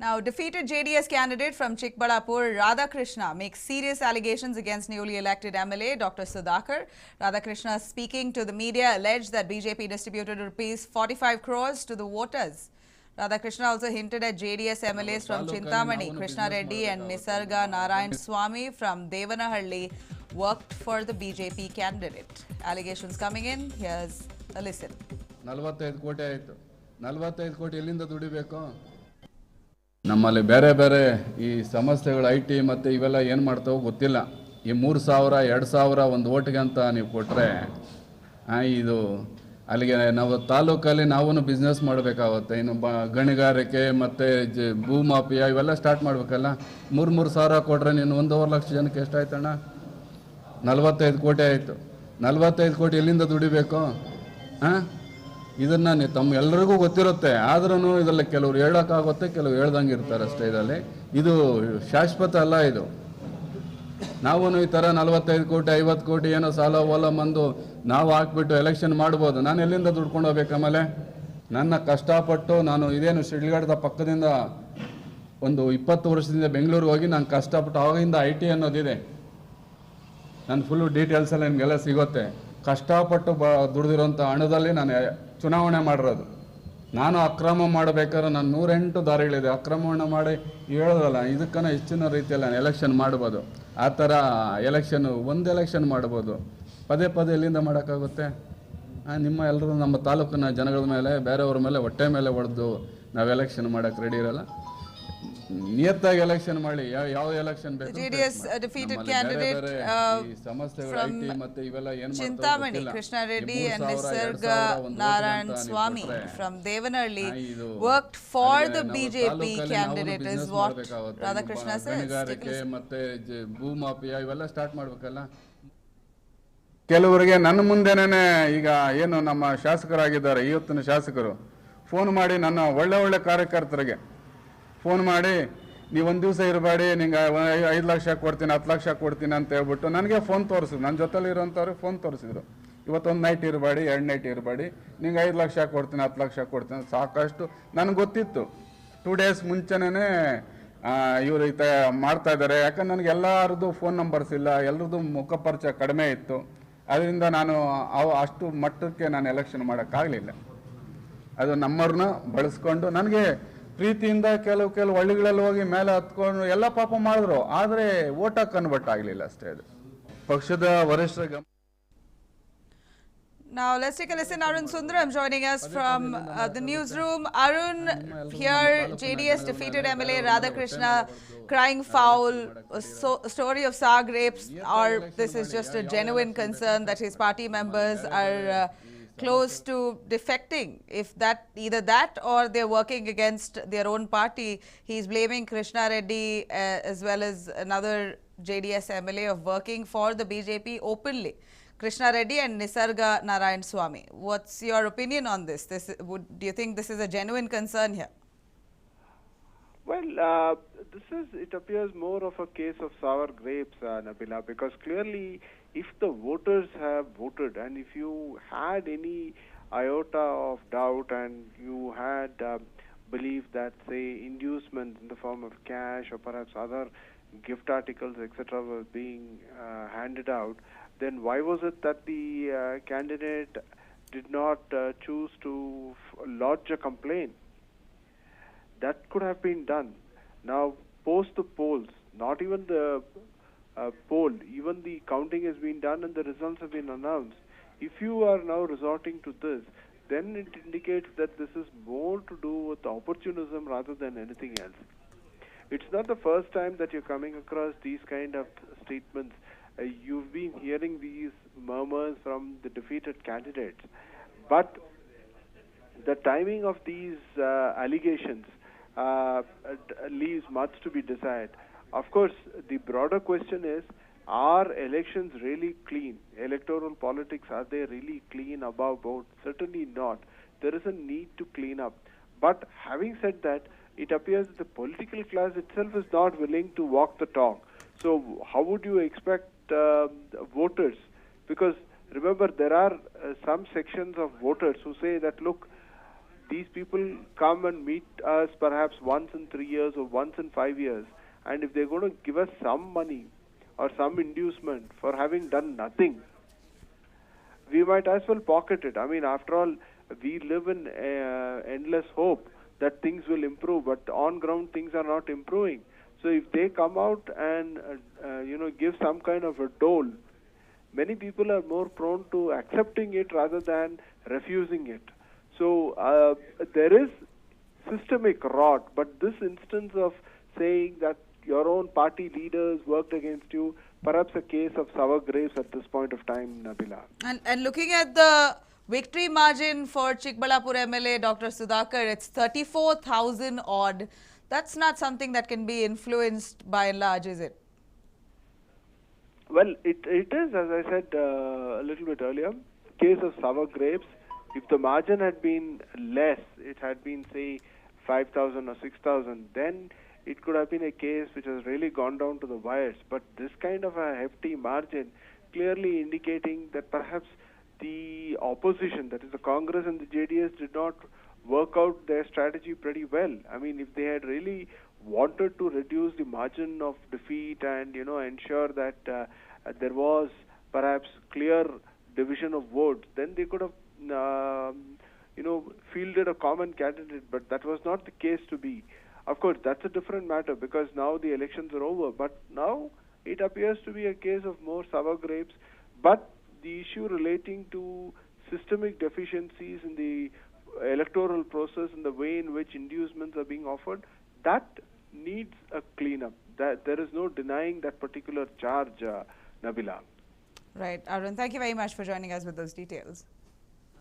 Now, defeated JDS candidate from Chikkaballapur Radhakrishna makes serious allegations against newly elected MLA Dr Sudhakar. Radhakrishna, speaking to the media, alleged that BJP distributed rupees 45 crores to the voters. Radhakrishna also hinted at JDS MLAs from Chintamani, Krishna, Reddy and Nisarga Narayanaswamy from Devanahalli worked for the BJP candidate. Allegations coming in. Here's a listen. 45 ಕೋಟಿ ಆಯಿತು. 45 ಕೋಟಿ ಎಲ್ಲಿಂದ ದುಡಿಬೇಕು? ನಮ್ಮಲ್ಲಿ ಬೇರೆ ಬೇರೆ ಈ ಸಮಸ್ಯೆಗಳು IT ಮತ್ತು ಇವೆಲ್ಲ ಏನು ಮಾಡ್ತಾವೋ ಗೊತ್ತಿಲ್ಲ. ಈ 3000 2000 ಒಂದು ಓಟ್ಗೆ ಅಂತ ನೀವು ಕೊಟ್ಟರೆ ಇದು ಅಲ್ಲಿಗೆ ನಾವು ತಾಲೂಕಲ್ಲಿ ನಾವು ಬಿಸ್ನೆಸ್ ಮಾಡಬೇಕಾಗುತ್ತೆ. ಇನ್ನು ಗಣಿಗಾರಿಕೆ ಮತ್ತು ಭೂಮಾಫಿಯಾ ಇವೆಲ್ಲ ಸ್ಟಾರ್ಟ್ ಮಾಡಬೇಕಲ್ಲ. 3 ಸಾವಿರ ಕೊಟ್ಟರೆ ನೀನು 1.5 ಲಕ್ಷ ಜನಕ್ಕೆ ಎಷ್ಟಾಯ್ತಣ್ಣ? 45 ಕೋಟಿ ಆಯಿತು. 45 ಕೋಟಿ ಎಲ್ಲಿಂದ ದುಡಿಬೇಕು? ಇದನ್ನು ತಮ್ಮ ಎಲ್ಲರಿಗೂ ಗೊತ್ತಿರುತ್ತೆ. ಆದ್ರೂ ಇದರಲ್ಲಿ ಕೆಲವರು ಹೇಳೋಕ್ಕಾಗುತ್ತೆ, ಕೆಲವರು ಹೇಳ್ದಂಗೆ ಇರ್ತಾರೆ ಅಷ್ಟೇ. ಇದರಲ್ಲಿ ಇದು ಶಾಶ್ವತ ಅಲ್ಲ. ಇದು ನಾವು ಈ ಥರ 45 ಕೋಟಿ 50 ಕೋಟಿ ಏನೋ ಸಾಲ ಓಲ ಬಂದು ನಾವು ಹಾಕ್ಬಿಟ್ಟು ಎಲೆಕ್ಷನ್ ಮಾಡ್ಬೋದು. ನಾನು ಎಲ್ಲಿಂದ ದುಡ್ಕೊಂಡು ಹೋಗ್ಬೇಕು? ಆಮೇಲೆ ನನ್ನ ಕಷ್ಟಪಟ್ಟು ನಾನು ಇದೇನು ಶಿಡ್ಲಘಟ್ಟದ ಪಕ್ಕದಿಂದ ಒಂದು 20 ವರ್ಷದಿಂದ ಬೆಂಗಳೂರಿಗೆ ಹೋಗಿ ನಾನು ಕಷ್ಟಪಟ್ಟು ಆವಾಗಿಂದ IT ಅನ್ನೋದಿದೆ. ನನ್ನ ಫುಲ್ಲು ಡೀಟೇಲ್ಸ್ ಎಲ್ಲ ನಿಮಗೆಲ್ಲ ಸಿಗುತ್ತೆ. ಕಷ್ಟಪಟ್ಟು ದುಡಿದಿರೋಂಥ ಹಣದಲ್ಲಿ ನಾನು ಚುನಾವಣೆ ಮಾಡಿರೋದು. ನಾನು ಅಕ್ರಮ ಮಾಡಬೇಕಾದ್ರೆ ನಾನು 108 ದಾರಿಗಳಿದೆ. ಅಕ್ರಮವನ್ನು ಮಾಡಿ ಹೇಳೋದಲ್ಲ, ಇದಕ್ಕನ್ನ ಹೆಚ್ಚಿನ ರೀತಿಯಲ್ಲಿ ನಾನು ಎಲೆಕ್ಷನ್ ಮಾಡ್ಬೋದು. ಆ ಥರ ಒಂದು ಎಲೆಕ್ಷನ್ ಮಾಡ್ಬೋದು. ಪದೇ ಪದೇ ಎಲ್ಲಿಂದ ಮಾಡೋಕ್ಕಾಗುತ್ತೆ? ನಿಮ್ಮ ಎಲ್ಲರೂ ನಮ್ಮ ತಾಲೂಕಿನ ಜನಗಳ ಮೇಲೆ, ಬೇರೆಯವ್ರ ಮೇಲೆ, ಹೊಟ್ಟೆ ಮೇಲೆ ಹೊಡೆದು ನಾವು ಎಲೆಕ್ಷನ್ ಮಾಡೋಕ್ಕೆ ರೆಡಿ ಇರಲ್ಲ. ನಿಯತ್ತಾಗಿ ಎಲೆಕ್ಷನ್ ಮಾಡಿ. ಯಾವ ಎಲೆಕ್ಷನ್ ಬೇಕು? JDS defeated candidate from Chintamani, Krishna, Reddy and Nisarga Narayanaswamy from Devanahalli worked for the BJP candidate is what Radhakrishna says. ಮತ್ತೆ ಭೂಮಾಫಿಯಾ ಇವೆಲ್ಲ ಸ್ಟಾರ್ಟ್ ಮಾಡಬೇಕಲ್ಲ. ಕೆಲವರಿಗೆ ನನ್ನ ಮುಂದೆನೇ ಈಗ ಏನು ನಮ್ಮ ಶಾಸಕರಾಗಿದ್ದಾರೆ, ಇವತ್ತಿನ ಶಾಸಕರು ಫೋನ್ ಮಾಡಿ ನನ್ನ ಒಳ್ಳೆ ಕಾರ್ಯಕರ್ತರಿಗೆ ಫೋನ್ ಮಾಡಿ, ನೀವು ಒಂದು ದಿವಸ ಇರಬೇಡಿ, ನಿಂಗೆ 5 ಲಕ್ಷ ಕೊಡ್ತೀನಿ 10 ಲಕ್ಷ ಕೊಡ್ತೀನಿ ಅಂತ ಹೇಳ್ಬಿಟ್ಟು ನನಗೆ ಫೋನ್ ತೋರಿಸಿದ್ರು. ನನ್ನ ಜೊತೆಲಿ ಇರೋಂಥವ್ರಿಗೆ ಫೋನ್ ತೋರಿಸಿದ್ರು. ಇವತ್ತೊಂದು ನೈಟ್ ಇರಬೇಡಿ, 2 ನೈಟ್ ಇರಬೇಡಿ, ನಿಂಗೆ 5 ಲಕ್ಷ ಕೊಡ್ತೀನಿ 10 ಲಕ್ಷ ಕೊಡ್ತೀನಿ. ಸಾಕಷ್ಟು ನನಗೆ ಗೊತ್ತಿತ್ತು. 2 ಡೇಸ್ ಮುಂಚೆನೇ ಇವರು ಈ ಮಾಡ್ತಾ ಇದ್ದಾರೆ. ಯಾಕಂದ್ರೆ ನನಗೆ ಎಲ್ಲರದ್ದು ಫೋನ್ ನಂಬರ್ಸ್ ಇಲ್ಲ, ಎಲ್ಲರದ್ದು ಮುಖಪರಿಚಯ ಕಡಿಮೆ ಇತ್ತು. ಅದರಿಂದ ನಾನು ಅಷ್ಟು ಮಟ್ಟಕ್ಕೆ ನಾನು ಎಲೆಕ್ಷನ್ ಮಾಡೋಕ್ಕಾಗಲಿಲ್ಲ. ಅದು ನಮ್ಮವ್ರನ್ನ ಬಳಸ್ಕೊಂಡು ನನಗೆ ಪ್ರೀತಿಯಿಂದ ಕೆಲವು ಹಳ್ಳಿಗಳಲ್ಲಿ ಹೋಗಿ ಮೇಲೆ ಹತ್ಕೊಂಡು ಎಲ್ಲ ಪಾಪ ಮಾಡಿದ್ರು. ಆದರೆ ಓಟ್ ಕನ್ವರ್ಟ್ ಆಗಲಿಲ್ಲ ಅಷ್ಟೇ. ಅದು ಪಕ್ಷದ ವರಿಷ್ಠರ. Now let's take a listen. Arun Sundaram joining us from the newsroom. Arun, here JDS defeated MLA Radhakrishna, crying foul, story of Sag rapes, or this is just a genuine concern that his party members are close to defecting? If that, either that or they're working against their own party. He's blaming Krishna Reddy as well as another JDS MLA of working for the BJP openly. Krishna Reddy and Nisarga Narayanaswamy. What's your opinion on this? Do you think this is a genuine concern here? Well, it appears more of a case of sour grapes, Nabila, because clearly if the voters have voted and if you had any iota of doubt and you had believed that, say, inducements in the form of cash or perhaps other gift articles, etc., were being handed out, then why was it that the candidate did not choose to lodge a complaint? That could have been done. Now, post the polls, not even the poll, even the counting has been done and the results have been announced. If you are now resorting to this, then it indicates that this is more to do with opportunism rather than anything else. It's not the first time that you're coming across these kind of statements. You've been hearing these murmurs from the defeated candidates. But the timing of these allegations leaves much to be desired. Of course, the broader question is, are elections really clean? Electoral politics, are they really clean above board? Certainly not. There is a need to clean up. But having said that, it appears that the political class itself is not willing to walk the talk. So how would you expect voters? Because remember, there are some sections of voters who say that, look, these people come and meet us perhaps once in 3 years or once in 5 years, and if they're going to give us some money or some inducement for having done nothing, we might as well pocket it. I mean, after all, we live in endless hope that things will improve, but on ground things are not improving. So if they come out and give some kind of a dole, many people are more prone to accepting it rather than refusing it. So there is systemic rot, but this instance of saying that your own party leaders worked against you, perhaps a case of sour grapes at this point of time, Nabila. And looking at the victory margin for Chikkaballapur MLA Dr. Sudhakar, it's 34,000 odd. That's not something that can be influenced by and large, is it? Well, it is, as I said a little bit earlier, case of sour grapes. If the margin had been less, it had been, say, 5,000 or 6,000, then it could have been a case which has really gone down to the wires. But this kind of a hefty margin, clearly indicating that perhaps the opposition, that is the Congress and the JDS, did not work out their strategy pretty well. I mean, if they had really wanted to reduce the margin of defeat and, ensure that there was perhaps clear division of votes, then they could have, fielded a common candidate, but that was not the case to be. Of course, that's a different matter because now the elections are over, but now it appears to be a case of more sour grapes. But the issue relating to systemic deficiencies in the electoral process and the way in which inducements are being offered, that needs a cleanup. That there is no denying that particular charge, Nabila. Right. Arun, thank you very much for joining us with those details.